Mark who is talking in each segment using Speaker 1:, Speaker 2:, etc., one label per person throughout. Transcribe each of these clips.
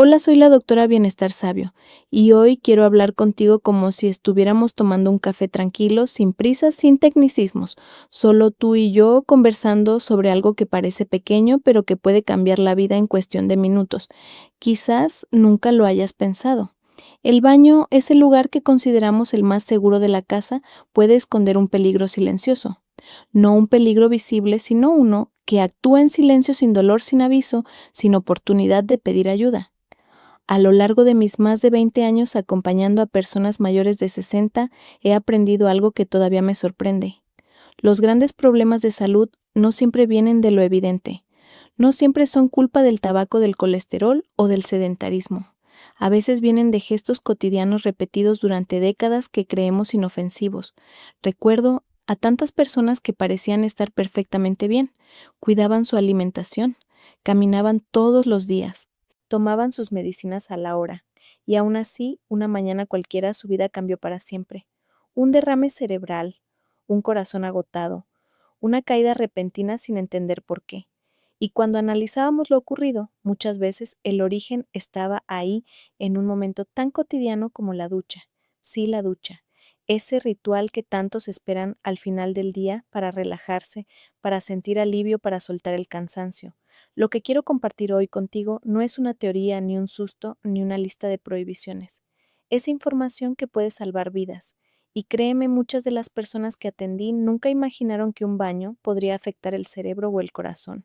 Speaker 1: Hola, soy la doctora Bienestar Sabio y hoy quiero hablar contigo como si estuviéramos tomando un café tranquilo, sin prisas, sin tecnicismos, solo tú y yo conversando sobre algo que parece pequeño pero que puede cambiar la vida en cuestión de minutos. Quizás nunca lo hayas pensado. El baño, ese lugar que consideramos el más seguro de la casa, puede esconder un peligro silencioso. No un peligro visible, sino uno que actúa en silencio sin dolor, sin aviso, sin oportunidad de pedir ayuda. A lo largo de mis más de 20 años acompañando a personas mayores de 60, he aprendido algo que todavía me sorprende. Los grandes problemas de salud no siempre vienen de lo evidente. No siempre son culpa del tabaco, del colesterol o del sedentarismo. A veces vienen de gestos cotidianos repetidos durante décadas que creemos inofensivos. Recuerdo a tantas personas que parecían estar perfectamente bien, cuidaban su alimentación, caminaban todos los días, tomaban sus medicinas a la hora, y aún así, una mañana cualquiera su vida cambió para siempre. Un derrame cerebral, un corazón agotado, una caída repentina sin entender por qué. Y cuando analizábamos lo ocurrido, muchas veces el origen estaba ahí en un momento tan cotidiano como la ducha. Sí, la ducha. Ese ritual que tantos esperan al final del día para relajarse, para sentir alivio, para soltar el cansancio. Lo que quiero compartir hoy contigo no es una teoría, ni un susto, ni una lista de prohibiciones. Es información que puede salvar vidas. Y créeme, muchas de las personas que atendí nunca imaginaron que un baño podría afectar el cerebro o el corazón.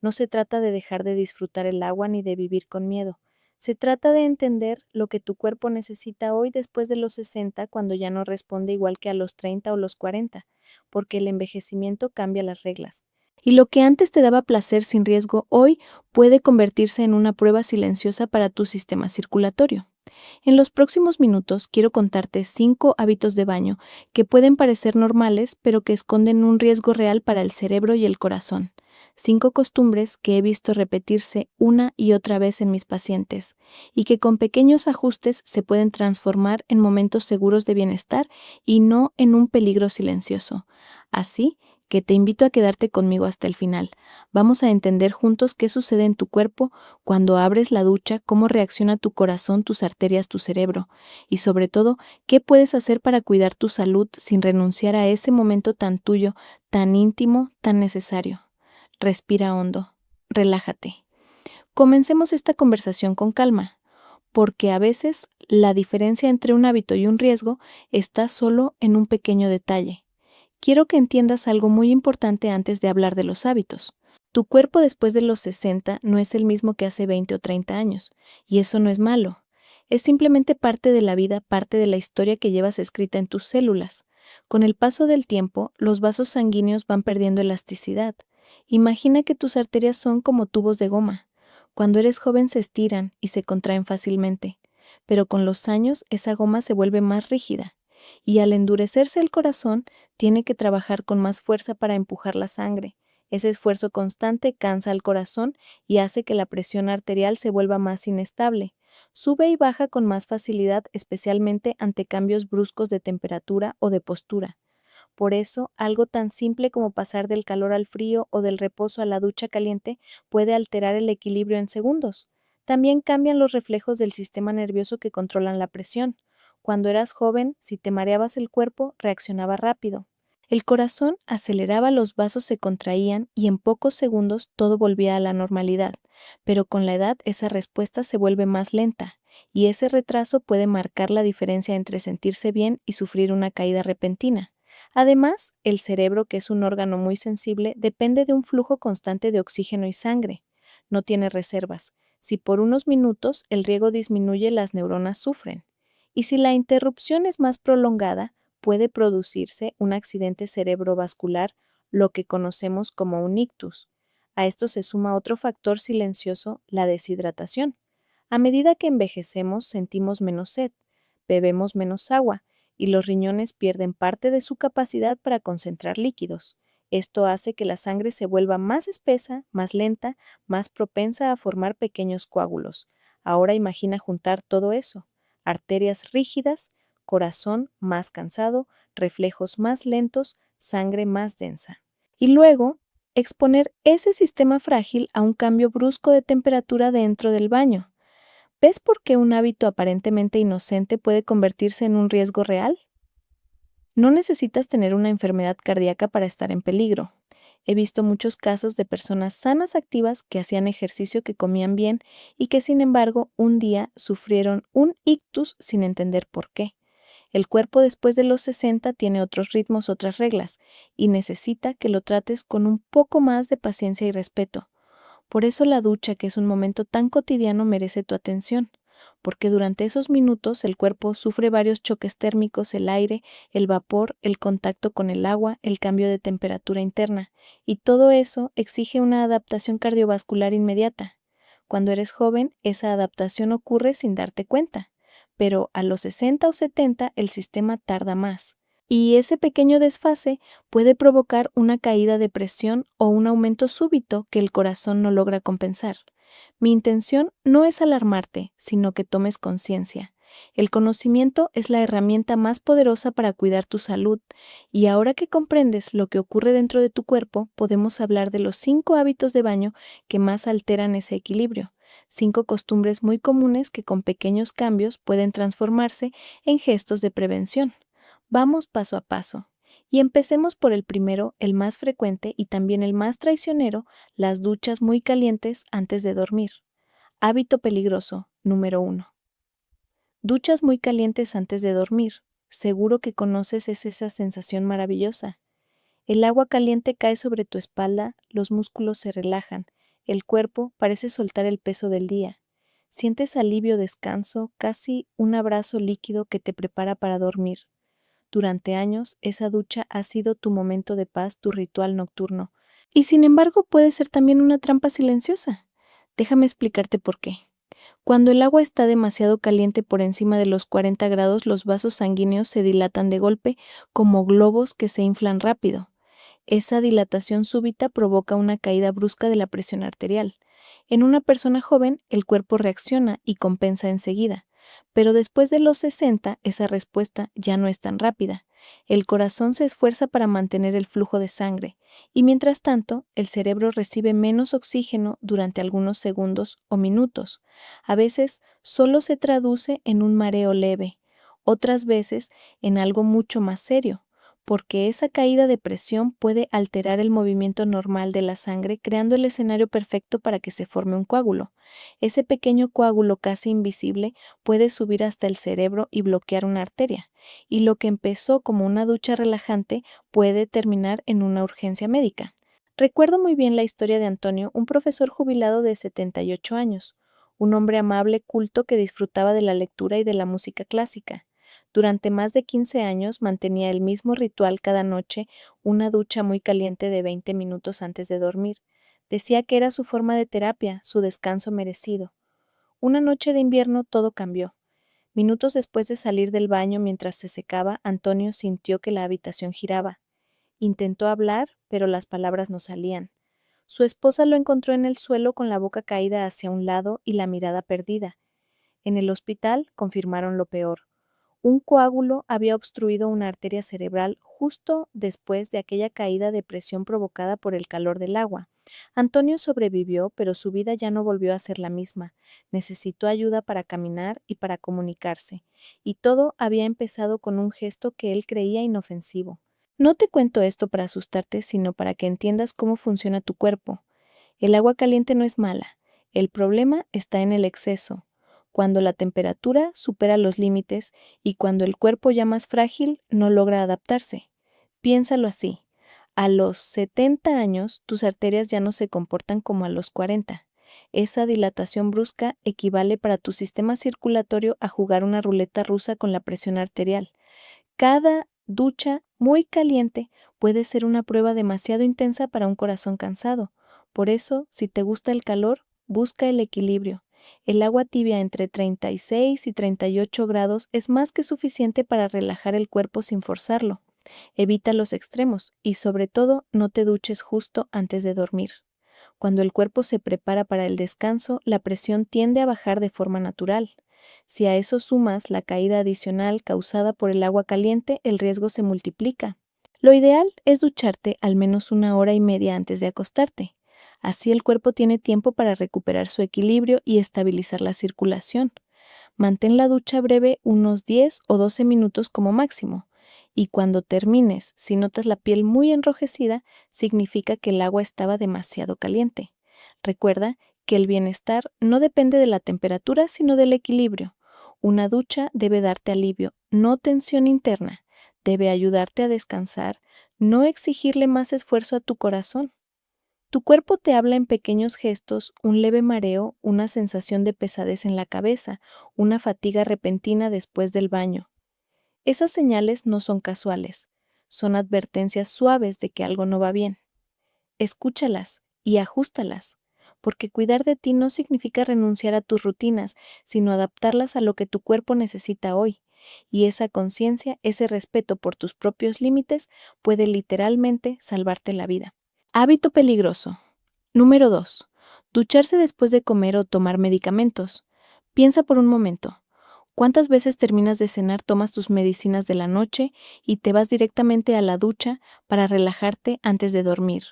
Speaker 1: No se trata de dejar de disfrutar el agua ni de vivir con miedo. Se trata de entender lo que tu cuerpo necesita hoy después de los 60 cuando ya no responde igual que a los 30 o los 40, porque el envejecimiento cambia las reglas. Y lo que antes te daba placer sin riesgo hoy puede convertirse en una prueba silenciosa para tu sistema circulatorio. En los próximos minutos quiero contarte 5 hábitos de baño que pueden parecer normales, pero que esconden un riesgo real para el cerebro y el corazón. 5 costumbres que he visto repetirse una y otra vez en mis pacientes y que con pequeños ajustes se pueden transformar en momentos seguros de bienestar y no en un peligro silencioso. Así que te invito a quedarte conmigo hasta el final. Vamos a entender juntos qué sucede en tu cuerpo cuando abres la ducha, cómo reacciona tu corazón, tus arterias, tu cerebro y sobre todo, qué puedes hacer para cuidar tu salud sin renunciar a ese momento tan tuyo, tan íntimo, tan necesario. Respira hondo, relájate. Comencemos esta conversación con calma, porque a veces la diferencia entre un hábito y un riesgo está solo en un pequeño detalle. Quiero que entiendas algo muy importante antes de hablar de los hábitos. Tu cuerpo después de los 60 no es el mismo que hace 20 o 30 años, y eso no es malo. Es simplemente parte de la vida, parte de la historia que llevas escrita en tus células. Con el paso del tiempo, los vasos sanguíneos van perdiendo elasticidad. Imagina que tus arterias son como tubos de goma. Cuando eres joven se estiran y se contraen fácilmente, pero con los años esa goma se vuelve más rígida, y al endurecerse el corazón, tiene que trabajar con más fuerza para empujar la sangre. Ese esfuerzo constante cansa al corazón y hace que la presión arterial se vuelva más inestable. Sube y baja con más facilidad, especialmente ante cambios bruscos de temperatura o de postura. Por eso, algo tan simple como pasar del calor al frío o del reposo a la ducha caliente puede alterar el equilibrio en segundos. También cambian los reflejos del sistema nervioso que controlan la presión. Cuando eras joven, si te mareabas el cuerpo, reaccionaba rápido. El corazón aceleraba, los vasos se contraían y en pocos segundos todo volvía a la normalidad. Pero con la edad esa respuesta se vuelve más lenta, y ese retraso puede marcar la diferencia entre sentirse bien y sufrir una caída repentina. Además, el cerebro, que es un órgano muy sensible, depende de un flujo constante de oxígeno y sangre. No tiene reservas. Si por unos minutos el riego disminuye, las neuronas sufren. Y si la interrupción es más prolongada, puede producirse un accidente cerebrovascular, lo que conocemos como un ictus. A esto se suma otro factor silencioso, la deshidratación. A medida que envejecemos, sentimos menos sed, bebemos menos agua, y los riñones pierden parte de su capacidad para concentrar líquidos. Esto hace que la sangre se vuelva más espesa, más lenta, más propensa a formar pequeños coágulos. Ahora imagina juntar todo eso: arterias rígidas, corazón más cansado, reflejos más lentos, sangre más densa. Y luego, exponer ese sistema frágil a un cambio brusco de temperatura dentro del baño. ¿Ves por qué un hábito aparentemente inocente puede convertirse en un riesgo real? No necesitas tener una enfermedad cardíaca para estar en peligro. He visto muchos casos de personas sanas activas que hacían ejercicio, que comían bien y que sin embargo un día sufrieron un ictus sin entender por qué. El cuerpo después de los 60 tiene otros ritmos, otras reglas, y necesita que lo trates con un poco más de paciencia y respeto. Por eso la ducha, que es un momento tan cotidiano, merece tu atención, porque durante esos minutos el cuerpo sufre varios choques térmicos: el aire, el vapor, el contacto con el agua, el cambio de temperatura interna, y todo eso exige una adaptación cardiovascular inmediata. Cuando eres joven, esa adaptación ocurre sin darte cuenta, pero a los 60 o 70 el sistema tarda más. Y ese pequeño desfase puede provocar una caída de presión o un aumento súbito que el corazón no logra compensar. Mi intención no es alarmarte, sino que tomes conciencia. El conocimiento es la herramienta más poderosa para cuidar tu salud, y ahora que comprendes lo que ocurre dentro de tu cuerpo, podemos hablar de los 5 hábitos de baño que más alteran ese equilibrio. 5 costumbres muy comunes que con pequeños cambios pueden transformarse en gestos de prevención. Vamos paso a paso. Y empecemos por el primero, el más frecuente y también el más traicionero: las duchas muy calientes antes de dormir. Hábito peligroso número 1. Duchas muy calientes antes de dormir. Seguro que conoces esa sensación maravillosa. El agua caliente cae sobre tu espalda, los músculos se relajan, el cuerpo parece soltar el peso del día. Sientes alivio, descanso, casi un abrazo líquido que te prepara para dormir. Durante años, esa ducha ha sido tu momento de paz, tu ritual nocturno. Y sin embargo, puede ser también una trampa silenciosa. Déjame explicarte por qué. Cuando el agua está demasiado caliente por encima de los 40 grados, los vasos sanguíneos se dilatan de golpe como globos que se inflan rápido. Esa dilatación súbita provoca una caída brusca de la presión arterial. En una persona joven, el cuerpo reacciona y compensa enseguida, pero después de los 60, esa respuesta ya no es tan rápida. El corazón se esfuerza para mantener el flujo de sangre, y mientras tanto, el cerebro recibe menos oxígeno durante algunos segundos o minutos. A veces solo se traduce en un mareo leve, otras veces en algo mucho más serio, porque esa caída de presión puede alterar el movimiento normal de la sangre, creando el escenario perfecto para que se forme un coágulo. Ese pequeño coágulo casi invisible puede subir hasta el cerebro y bloquear una arteria, y lo que empezó como una ducha relajante puede terminar en una urgencia médica. Recuerdo muy bien la historia de Antonio, un profesor jubilado de 78 años, un hombre amable, culto, que disfrutaba de la lectura y de la música clásica. Durante más de 15 años mantenía el mismo ritual cada noche: una ducha muy caliente de 20 minutos antes de dormir. Decía que era su forma de terapia, su descanso merecido. Una noche de invierno todo cambió. Minutos después de salir del baño, mientras se secaba, Antonio sintió que la habitación giraba. Intentó hablar, pero las palabras no salían. Su esposa lo encontró en el suelo con la boca caída hacia un lado y la mirada perdida. En el hospital confirmaron lo peor: un coágulo había obstruido una arteria cerebral justo después de aquella caída de presión provocada por el calor del agua. Antonio sobrevivió, pero su vida ya no volvió a ser la misma. Necesitó ayuda para caminar y para comunicarse, y todo había empezado con un gesto que él creía inofensivo. No te cuento esto para asustarte, sino para que entiendas cómo funciona tu cuerpo. El agua caliente no es mala. El problema está en el exceso, cuando la temperatura supera los límites y cuando el cuerpo, ya más frágil, no logra adaptarse. Piénsalo así: a los 70 años tus arterias ya no se comportan como a los 40. Esa dilatación brusca equivale para tu sistema circulatorio a jugar una ruleta rusa con la presión arterial. Cada ducha muy caliente puede ser una prueba demasiado intensa para un corazón cansado. Por eso, si te gusta el calor, busca el equilibrio. El agua tibia entre 36 y 38 grados es más que suficiente para relajar el cuerpo sin forzarlo. Evita los extremos y, sobre todo, no te duches justo antes de dormir. Cuando el cuerpo se prepara para el descanso, la presión tiende a bajar de forma natural. Si a eso sumas la caída adicional causada por el agua caliente, el riesgo se multiplica. Lo ideal es ducharte al menos 1 hora y media antes de acostarte. Así el cuerpo tiene tiempo para recuperar su equilibrio y estabilizar la circulación. Mantén la ducha breve unos 10 o 12 minutos como máximo. Y cuando termines, si notas la piel muy enrojecida, significa que el agua estaba demasiado caliente. Recuerda que el bienestar no depende de la temperatura, sino del equilibrio. Una ducha debe darte alivio, no tensión interna. Debe ayudarte a descansar, no exigirle más esfuerzo a tu corazón. Tu cuerpo te habla en pequeños gestos, un leve mareo, una sensación de pesadez en la cabeza, una fatiga repentina después del baño. Esas señales no son casuales, son advertencias suaves de que algo no va bien. Escúchalas y ajustalas, porque cuidar de ti no significa renunciar a tus rutinas, sino adaptarlas a lo que tu cuerpo necesita hoy. Y esa conciencia, ese respeto por tus propios límites, puede literalmente salvarte la vida. Hábito peligroso. Número 2. Ducharse después de comer o tomar medicamentos. Piensa por un momento. ¿Cuántas veces terminas de cenar, tomas tus medicinas de la noche y te vas directamente a la ducha para relajarte antes de dormir?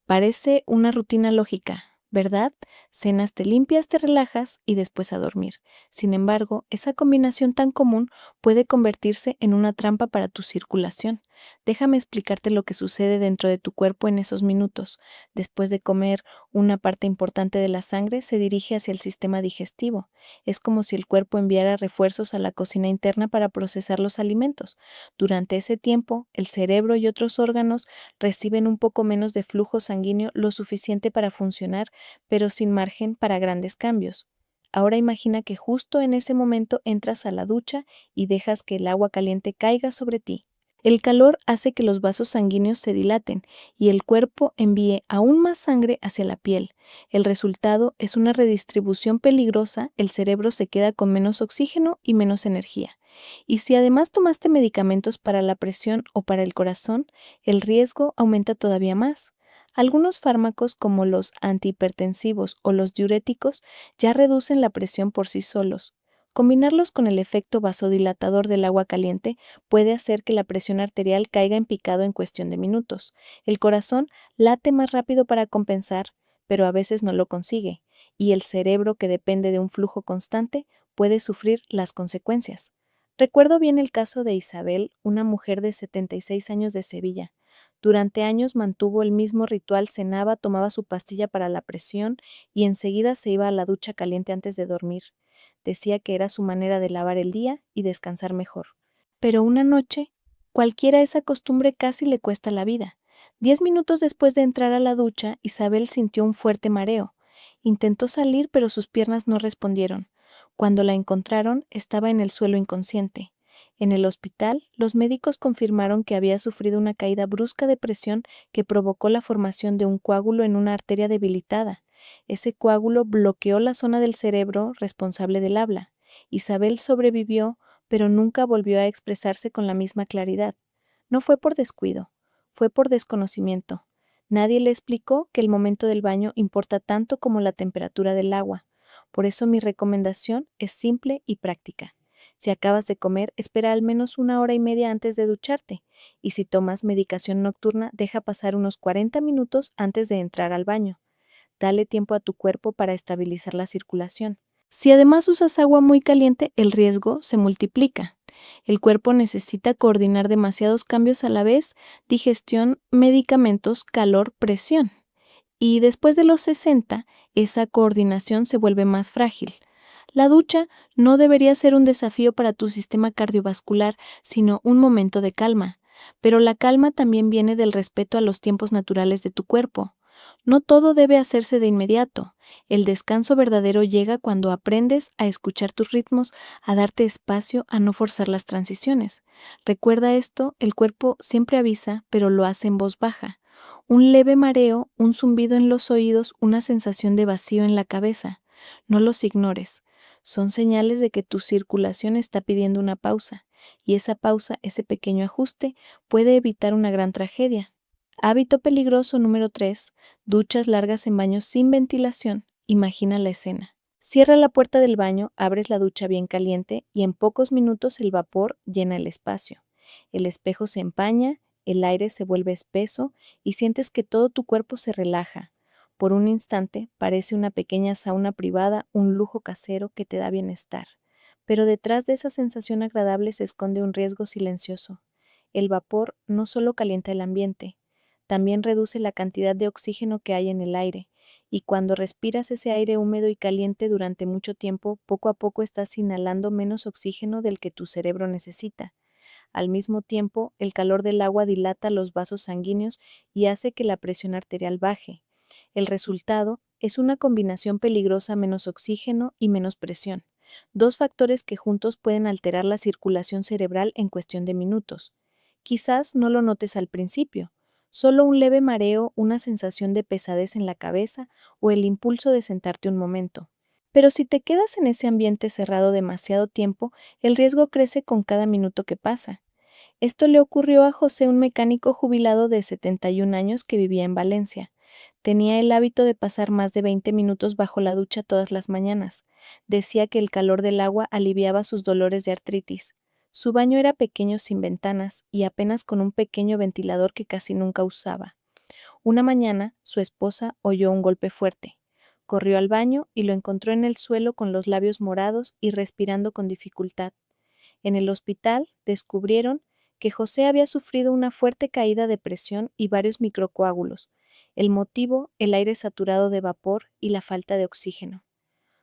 Speaker 1: Parece una rutina lógica, ¿verdad? Cenas, te limpias, te relajas y después a dormir. Sin embargo, esa combinación tan común puede convertirse en una trampa para tu circulación. Déjame explicarte lo que sucede dentro de tu cuerpo en esos minutos. Después de comer, una parte importante de la sangre se dirige hacia el sistema digestivo. Es como si el cuerpo enviara refuerzos a la cocina interna para procesar los alimentos. Durante ese tiempo, el cerebro y otros órganos reciben un poco menos de flujo sanguíneo, lo suficiente para funcionar, pero sin margen para grandes cambios. Ahora imagina que justo en ese momento entras a la ducha y dejas que el agua caliente caiga sobre ti. El calor hace que los vasos sanguíneos se dilaten y el cuerpo envíe aún más sangre hacia la piel. El resultado es una redistribución peligrosa, el cerebro se queda con menos oxígeno y menos energía. Y si además tomaste medicamentos para la presión o para el corazón, el riesgo aumenta todavía más. Algunos fármacos como los antihipertensivos o los diuréticos ya reducen la presión por sí solos. Combinarlos con el efecto vasodilatador del agua caliente puede hacer que la presión arterial caiga en picado en cuestión de minutos. El corazón late más rápido para compensar, pero a veces no lo consigue, y el cerebro, que depende de un flujo constante, puede sufrir las consecuencias. Recuerdo bien el caso de Isabel, una mujer de 76 años de Sevilla. Durante años mantuvo el mismo ritual, cenaba, tomaba su pastilla para la presión y enseguida se iba a la ducha caliente antes de dormir. Decía que era su manera de lavar el día y descansar mejor. Pero una noche, cualquiera esa costumbre casi le cuesta la vida. 10 minutos después de entrar a la ducha, Isabel sintió un fuerte mareo. Intentó salir, pero sus piernas no respondieron. Cuando la encontraron, estaba en el suelo inconsciente. En el hospital, los médicos confirmaron que había sufrido una caída brusca de presión que provocó la formación de un coágulo en una arteria debilitada. Ese coágulo bloqueó la zona del cerebro responsable del habla. Isabel sobrevivió, pero nunca volvió a expresarse con la misma claridad. No fue por descuido, fue por desconocimiento. Nadie le explicó que el momento del baño importa tanto como la temperatura del agua. Por eso mi recomendación es simple y práctica. Si acabas de comer, espera al menos 1 hora y media antes de ducharte. Y si tomas medicación nocturna, deja pasar unos 40 minutos antes de entrar al baño. Dale tiempo a tu cuerpo para estabilizar la circulación. Si además usas agua muy caliente, el riesgo se multiplica. El cuerpo necesita coordinar demasiados cambios a la vez: digestión, medicamentos, calor, presión. Y después de los 60, esa coordinación se vuelve más frágil. La ducha no debería ser un desafío para tu sistema cardiovascular, sino un momento de calma. Pero la calma también viene del respeto a los tiempos naturales de tu cuerpo. No todo debe hacerse de inmediato. El descanso verdadero llega cuando aprendes a escuchar tus ritmos, a darte espacio, a no forzar las transiciones. Recuerda esto: el cuerpo siempre avisa, pero lo hace en voz baja. Un leve mareo, un zumbido en los oídos, una sensación de vacío en la cabeza. No los ignores. Son señales de que tu circulación está pidiendo una pausa, y esa pausa, ese pequeño ajuste, puede evitar una gran tragedia. Hábito peligroso número 3. Duchas largas en baños sin ventilación. Imagina la escena. Cierra la puerta del baño, abres la ducha bien caliente y en pocos minutos el vapor llena el espacio. El espejo se empaña, el aire se vuelve espeso y sientes que todo tu cuerpo se relaja. Por un instante, parece una pequeña sauna privada, un lujo casero que te da bienestar. Pero detrás de esa sensación agradable se esconde un riesgo silencioso. El vapor no solo calienta el ambiente, también reduce la cantidad de oxígeno que hay en el aire, y cuando respiras ese aire húmedo y caliente durante mucho tiempo, poco a poco estás inhalando menos oxígeno del que tu cerebro necesita. Al mismo tiempo, el calor del agua dilata los vasos sanguíneos y hace que la presión arterial baje. El resultado es una combinación peligrosa: menos oxígeno y menos presión, dos factores que juntos pueden alterar la circulación cerebral en cuestión de minutos. Quizás no lo notes al principio, solo un leve mareo, una sensación de pesadez en la cabeza o el impulso de sentarte un momento. Pero si te quedas en ese ambiente cerrado demasiado tiempo, el riesgo crece con cada minuto que pasa. Esto le ocurrió a José, un mecánico jubilado de 71 años que vivía en Valencia. Tenía el hábito de pasar más de 20 minutos bajo la ducha todas las mañanas. Decía que el calor del agua aliviaba sus dolores de artritis. Su baño era pequeño, sin ventanas y apenas con un pequeño ventilador que casi nunca usaba. Una mañana, su esposa oyó un golpe fuerte. Corrió al baño y lo encontró en el suelo con los labios morados y respirando con dificultad. En el hospital descubrieron que José había sufrido una fuerte caída de presión y varios microcoágulos. El motivo: el aire saturado de vapor y la falta de oxígeno.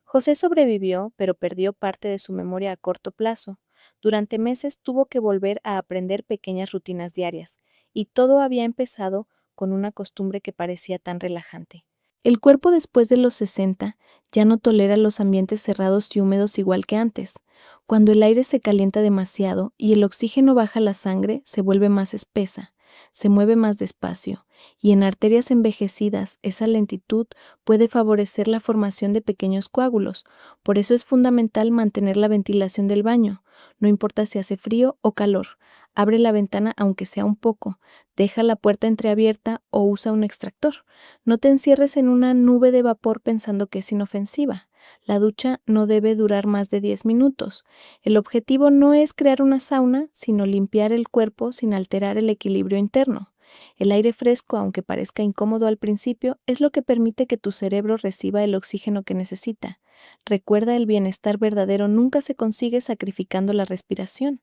Speaker 1: José sobrevivió, pero perdió parte de su memoria a corto plazo. Durante meses tuvo que volver a aprender pequeñas rutinas diarias, y todo había empezado con una costumbre que parecía tan relajante. El cuerpo después de los 60 ya no tolera los ambientes cerrados y húmedos igual que antes. Cuando el aire se calienta demasiado y el oxígeno baja, la sangre se vuelve más espesa, se mueve más despacio, y en arterias envejecidas esa lentitud puede favorecer la formación de pequeños coágulos. Por eso es fundamental mantener la ventilación del baño, no importa si hace frío o calor. Abre la ventana aunque sea un poco, deja la puerta entreabierta o usa un extractor. No te encierres en una nube de vapor pensando que es inofensiva. La ducha no debe durar más de 10 minutos. El objetivo no es crear una sauna, sino limpiar el cuerpo sin alterar el equilibrio interno. El aire fresco, aunque parezca incómodo al principio, es lo que permite que tu cerebro reciba el oxígeno que necesita. Recuerda, el bienestar verdadero nunca se consigue sacrificando la respiración.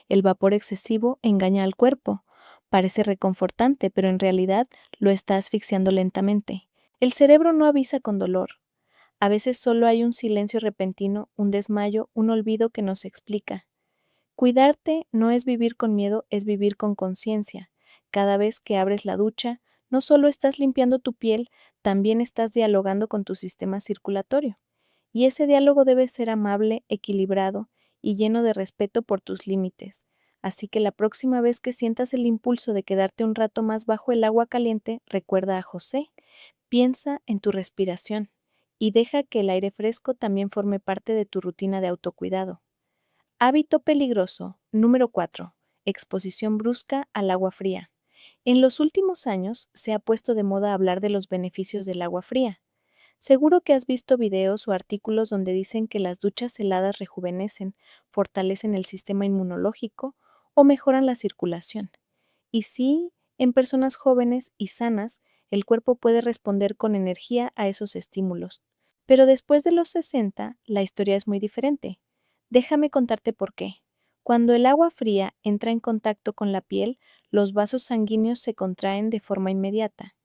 Speaker 1: El vapor excesivo engaña al cuerpo. Parece reconfortante, pero en realidad lo está asfixiando lentamente. El cerebro no avisa con dolor. A veces solo hay un silencio repentino, un desmayo, un olvido que nos explica. Cuidarte no es vivir con miedo, es vivir con conciencia. Cada vez que abres la ducha, no solo estás limpiando tu piel, también estás dialogando con tu sistema circulatorio. Y ese diálogo debe ser amable, equilibrado y lleno de respeto por tus límites. Así que la próxima vez que sientas el impulso de quedarte un rato más bajo el agua caliente, recuerda a José. Piensa en tu respiración y deja que el aire fresco también forme parte de tu rutina de autocuidado. Hábito peligroso número 4. Exposición brusca al agua fría. En los últimos años se ha puesto de moda hablar de los beneficios del agua fría. Seguro que has visto videos o artículos donde dicen que las duchas heladas rejuvenecen, fortalecen el sistema inmunológico o mejoran la circulación. Y sí, en personas jóvenes y sanas, el cuerpo puede responder con energía a esos estímulos. Pero después de los 60, la historia es muy diferente. Déjame contarte por qué. Cuando el agua fría entra en contacto con la piel, los vasos sanguíneos se contraen de forma inmediata.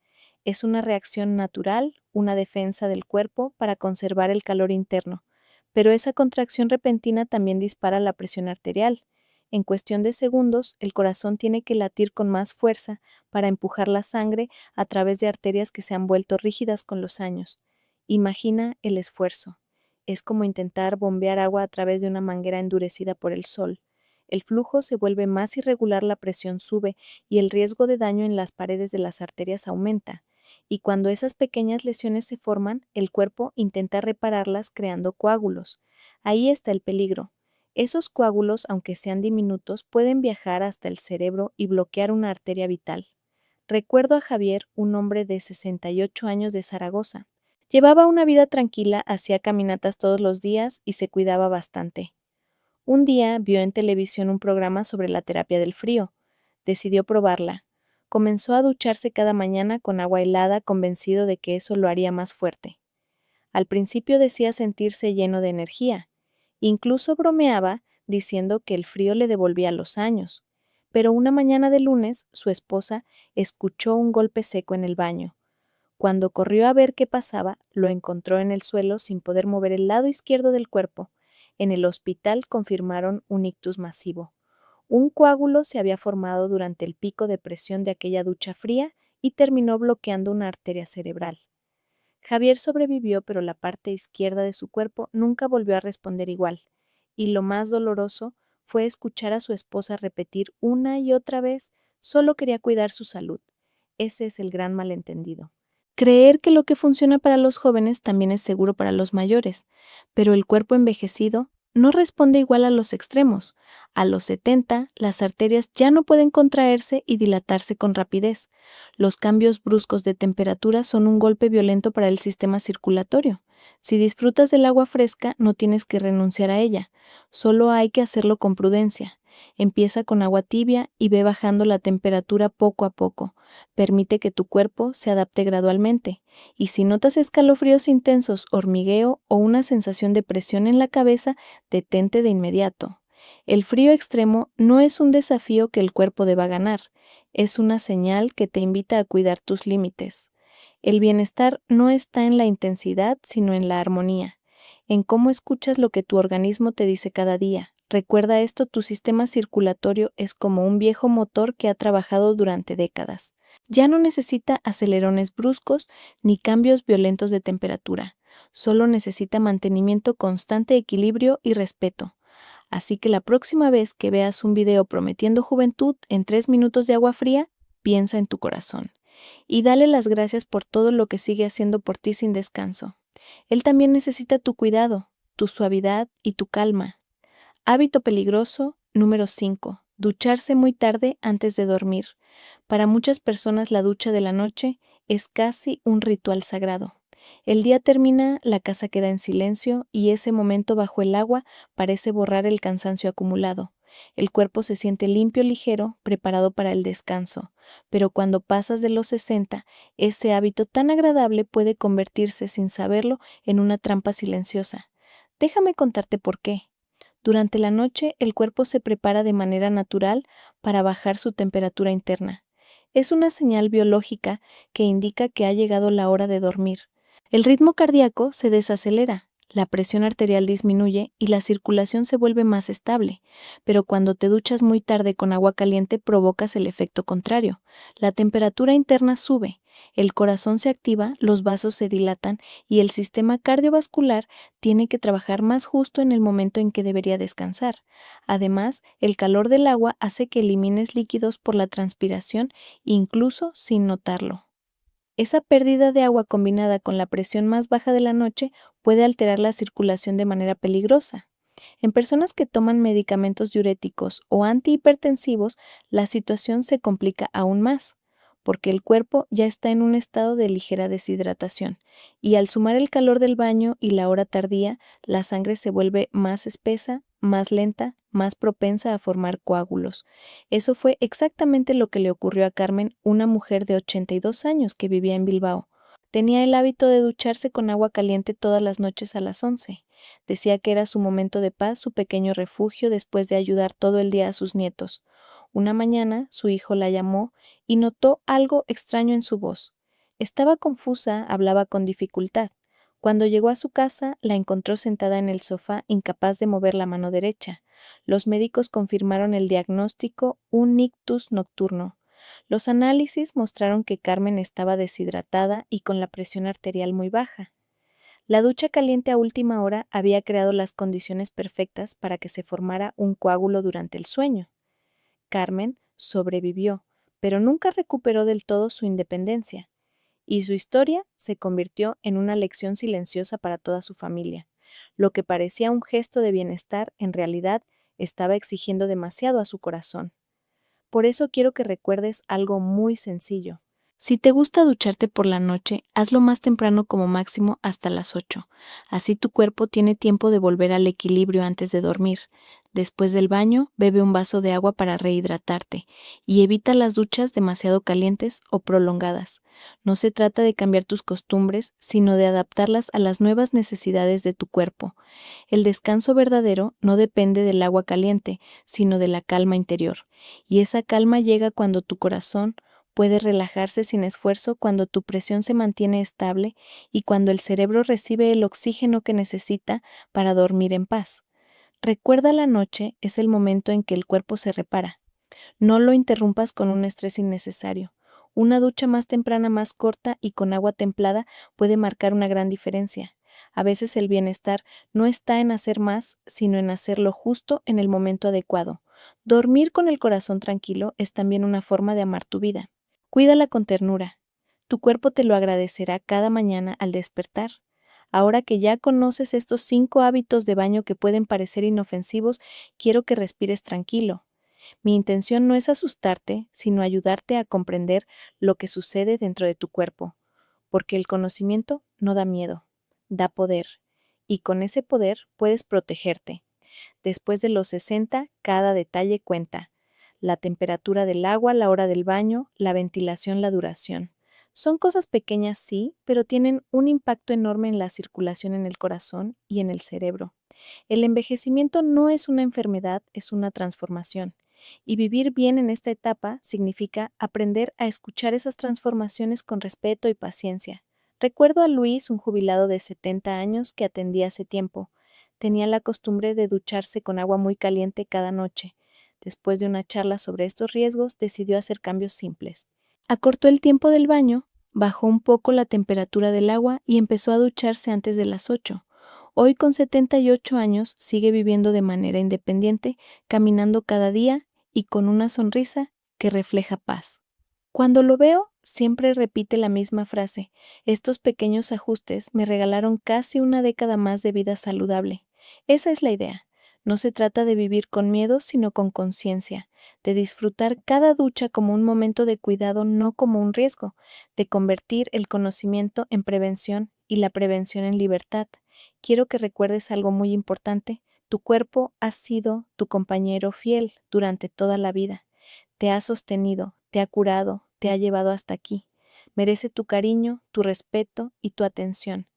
Speaker 1: Es una reacción natural, una defensa del cuerpo para conservar el calor interno, pero esa contracción repentina también dispara la presión arterial. En cuestión de segundos, el corazón tiene que latir con más fuerza para empujar la sangre a través de arterias que se han vuelto rígidas con los años. Imagina el esfuerzo. Es como intentar bombear agua a través de una manguera endurecida por el sol. El flujo se vuelve más irregular, la presión sube y el riesgo de daño en las paredes de las arterias aumenta. Y cuando esas pequeñas lesiones se forman, el cuerpo intenta repararlas creando coágulos. Ahí está el peligro. Esos coágulos, aunque sean diminutos, pueden viajar hasta el cerebro y bloquear una arteria vital. Recuerdo a Javier, un hombre de 68 años de Zaragoza. Llevaba una vida tranquila, hacía caminatas todos los días y se cuidaba bastante. Un día vio en televisión un programa sobre la terapia del frío. Decidió probarla. Comenzó a ducharse cada mañana con agua helada, convencido de que eso lo haría más fuerte. Al principio decía sentirse lleno de energía. Incluso bromeaba diciendo que el frío le devolvía los años. Pero una mañana de lunes, su esposa escuchó un golpe seco en el baño. Cuando corrió a ver qué pasaba, lo encontró en el suelo sin poder mover el lado izquierdo del cuerpo. En el hospital confirmaron un ictus masivo. Un coágulo se había formado durante el pico de presión de aquella ducha fría y terminó bloqueando una arteria cerebral. Javier sobrevivió, pero la parte izquierda de su cuerpo nunca volvió a responder igual, y lo más doloroso fue escuchar a su esposa repetir una y otra vez: solo quería cuidar su salud. Ese es el gran malentendido. Creer que lo que funciona para los jóvenes también es seguro para los mayores, pero el cuerpo envejecido no responde igual a los extremos. A los 70, las arterias ya no pueden contraerse y dilatarse con rapidez. Los cambios bruscos de temperatura son un golpe violento para el sistema circulatorio. Si disfrutas del agua fresca, no tienes que renunciar a ella, solo hay que hacerlo con prudencia. Empieza con agua tibia y ve bajando la temperatura poco a poco. Permite que tu cuerpo se adapte gradualmente, y si notas escalofríos intensos, hormigueo o una sensación de presión en la cabeza, detente de inmediato. El frío extremo no es un desafío que el cuerpo deba ganar, es una señal que te invita a cuidar tus límites. El bienestar no está en la intensidad, sino en la armonía, en cómo escuchas lo que tu organismo te dice cada día. Recuerda esto: tu sistema circulatorio es como un viejo motor que ha trabajado durante décadas. Ya no necesita acelerones bruscos ni cambios violentos de temperatura, solo necesita mantenimiento constante, equilibrio y respeto. Así que la próxima vez que veas un video prometiendo juventud en 3 minutos de agua fría, piensa en tu corazón y dale las gracias por todo lo que sigue haciendo por ti sin descanso. Él también necesita tu cuidado, tu suavidad y tu calma. Hábito peligroso número 5. Ducharse muy tarde antes de dormir. Para muchas personas la ducha de la noche es casi un ritual sagrado. El día termina, la casa queda en silencio y ese momento bajo el agua parece borrar el cansancio acumulado. El cuerpo se siente limpio, ligero, preparado para el descanso. Pero cuando pasas de los 60, ese hábito tan agradable puede convertirse, sin saberlo, en una trampa silenciosa. Déjame contarte por qué. Durante la noche, el cuerpo se prepara de manera natural para bajar su temperatura interna. Es una señal biológica que indica que ha llegado la hora de dormir. El ritmo cardíaco se desacelera, la presión arterial disminuye y la circulación se vuelve más estable, pero cuando te duchas muy tarde con agua caliente provocas el efecto contrario. La temperatura interna sube, el corazón se activa, los vasos se dilatan y el sistema cardiovascular tiene que trabajar más justo en el momento en que debería descansar. Además, el calor del agua hace que elimines líquidos por la transpiración, incluso sin notarlo. Esa pérdida de agua combinada con la presión más baja de la noche puede alterar la circulación de manera peligrosa. En personas que toman medicamentos diuréticos o antihipertensivos, la situación se complica aún más, porque el cuerpo ya está en un estado de ligera deshidratación, y al sumar el calor del baño y la hora tardía, la sangre se vuelve más espesa, más lenta, más propensa a formar coágulos. Eso fue exactamente lo que le ocurrió a Carmen, una mujer de 82 años que vivía en Bilbao. Tenía el hábito de ducharse con agua caliente todas las noches a las 11. Decía que era su momento de paz, su pequeño refugio después de ayudar todo el día a sus nietos. Una mañana, su hijo la llamó y notó algo extraño en su voz. Estaba confusa, hablaba con dificultad. Cuando llegó a su casa, la encontró sentada en el sofá, incapaz de mover la mano derecha. Los médicos confirmaron el diagnóstico: un ictus nocturno. Los análisis mostraron que Carmen estaba deshidratada y con la presión arterial muy baja. La ducha caliente a última hora había creado las condiciones perfectas para que se formara un coágulo durante el sueño. Carmen sobrevivió, pero nunca recuperó del todo su independencia, y su historia se convirtió en una lección silenciosa para toda su familia. Lo que parecía un gesto de bienestar, en realidad, estaba exigiendo demasiado a su corazón. Por eso quiero que recuerdes algo muy sencillo. Si te gusta ducharte por la noche, hazlo más temprano como máximo hasta las 8. Así tu cuerpo tiene tiempo de volver al equilibrio antes de dormir. Después del baño, bebe un vaso de agua para rehidratarte y evita las duchas demasiado calientes o prolongadas. No se trata de cambiar tus costumbres, sino de adaptarlas a las nuevas necesidades de tu cuerpo. El descanso verdadero no depende del agua caliente, sino de la calma interior. Y esa calma llega cuando tu corazón puede relajarse sin esfuerzo, cuando tu presión se mantiene estable y cuando el cerebro recibe el oxígeno que necesita para dormir en paz. Recuerda, la noche es el momento en que el cuerpo se repara. No lo interrumpas con un estrés innecesario. Una ducha más temprana, más corta y con agua templada puede marcar una gran diferencia. A veces el bienestar no está en hacer más, sino en hacerlo justo en el momento adecuado. Dormir con el corazón tranquilo es también una forma de amar tu vida. Cuídala con ternura. Tu cuerpo te lo agradecerá cada mañana al despertar. Ahora que ya conoces estos 5 hábitos de baño que pueden parecer inofensivos, quiero que respires tranquilo. Mi intención no es asustarte, sino ayudarte a comprender lo que sucede dentro de tu cuerpo, porque el conocimiento no da miedo, da poder, y con ese poder puedes protegerte. Después de los 60, cada detalle cuenta. La temperatura del agua, la hora del baño, la ventilación, la duración. Son cosas pequeñas, sí, pero tienen un impacto enorme en la circulación en el corazón y en el cerebro. El envejecimiento no es una enfermedad, es una transformación. Y vivir bien en esta etapa significa aprender a escuchar esas transformaciones con respeto y paciencia. Recuerdo a Luis, un jubilado de 70 años que atendí hace tiempo. Tenía la costumbre de ducharse con agua muy caliente cada noche. Después de una charla sobre estos riesgos, decidió hacer cambios simples. Acortó el tiempo del baño, bajó un poco la temperatura del agua y empezó a ducharse antes de las 8. Hoy, con 78 años, sigue viviendo de manera independiente, caminando cada día y con una sonrisa que refleja paz. Cuando lo veo, siempre repite la misma frase: estos pequeños ajustes me regalaron casi una década más de vida saludable. Esa es la idea. No se trata de vivir con miedo, sino con conciencia, de disfrutar cada ducha como un momento de cuidado, no como un riesgo, de convertir el conocimiento en prevención y la prevención en libertad. Quiero que recuerdes algo muy importante: tu cuerpo ha sido tu compañero fiel durante toda la vida. Te ha sostenido, te ha curado, te ha llevado hasta aquí. Merece tu cariño, tu respeto y tu atención.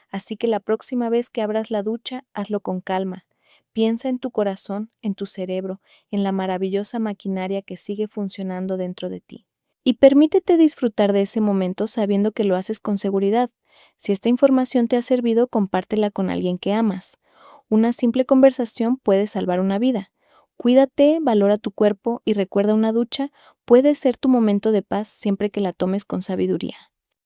Speaker 1: Así que la próxima vez que abras la ducha, hazlo con calma. Piensa en tu corazón, en tu cerebro, en la maravillosa maquinaria que sigue funcionando dentro de ti. Y permítete disfrutar de ese momento sabiendo que lo haces con seguridad. Si esta información te ha servido, compártela con alguien que amas. Una simple conversación puede salvar una vida. Cuídate, valora tu cuerpo y recuerda, una ducha puede ser tu momento de paz siempre que la tomes con sabiduría.